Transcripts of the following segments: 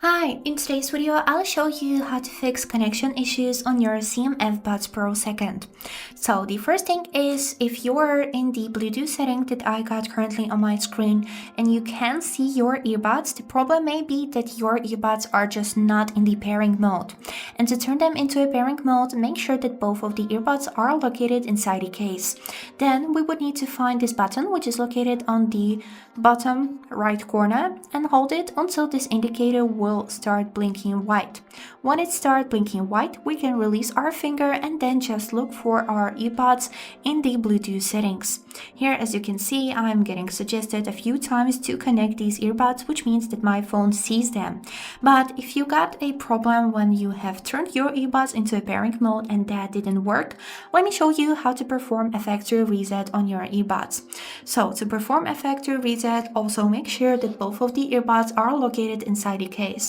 Hi, in today's video, I'll show you how to fix connection issues on your CMF Buds Pro 2nd. So the first thing is, if you're in the Bluetooth setting that I got currently on my screen and you can't see your earbuds, the problem may be that your earbuds are just not in the pairing mode. And to turn them into a pairing mode, make sure that both of the earbuds are located inside the case. Then we would need to find this button, which is located on the bottom right corner, and hold it until this indicator will start blinking white. When it starts blinking white, we can release our finger and then just look for our earbuds in the Bluetooth settings. Here, as you can see, I'm getting suggested a few times to connect these earbuds, which means that my phone sees them. But if you got a problem when you have turned your earbuds into a pairing mode and that didn't work, let me show you how to perform a factory reset on your earbuds. So to perform a factory reset, also make sure that both of the earbuds are located inside the case.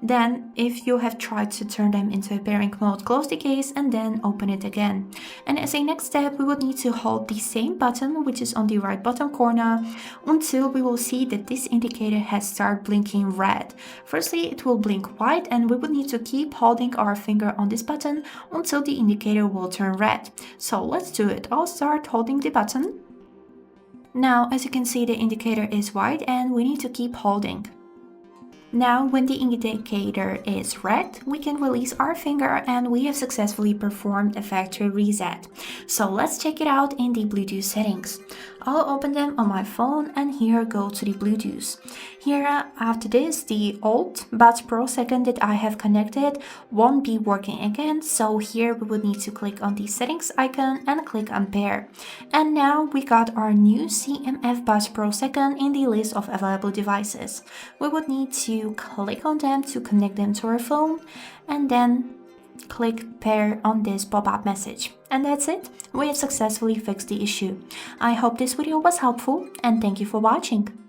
Then, if you have tried to turn them into a pairing mode, close the case and then open it again. And as a next step, we would need to hold the same button, which is on the right bottom corner, until we will see that this indicator has started blinking red. Firstly, it will blink white, and we would need to keep holding our finger on this button until the indicator will turn red. So let's do it. I'll start holding the button. Now, as you can see, the indicator is white and we need to keep holding. Now, when the indicator is red, we can release our finger and we have successfully performed a factory reset. So let's check it out in the Bluetooth settings. I'll open them on my phone and here go to the Bluetooth. Here, after this, the old Buds Pro 2nd that I have connected won't be working again. So here we would need to click on the settings icon and click on pair. And now we got our new CMF Buds Pro 2nd in the list of available devices. We would need to click on them to connect them to our phone and then click pair on this pop-up message. And that's it. We have successfully fixed the issue. I hope this video was helpful and thank you for watching.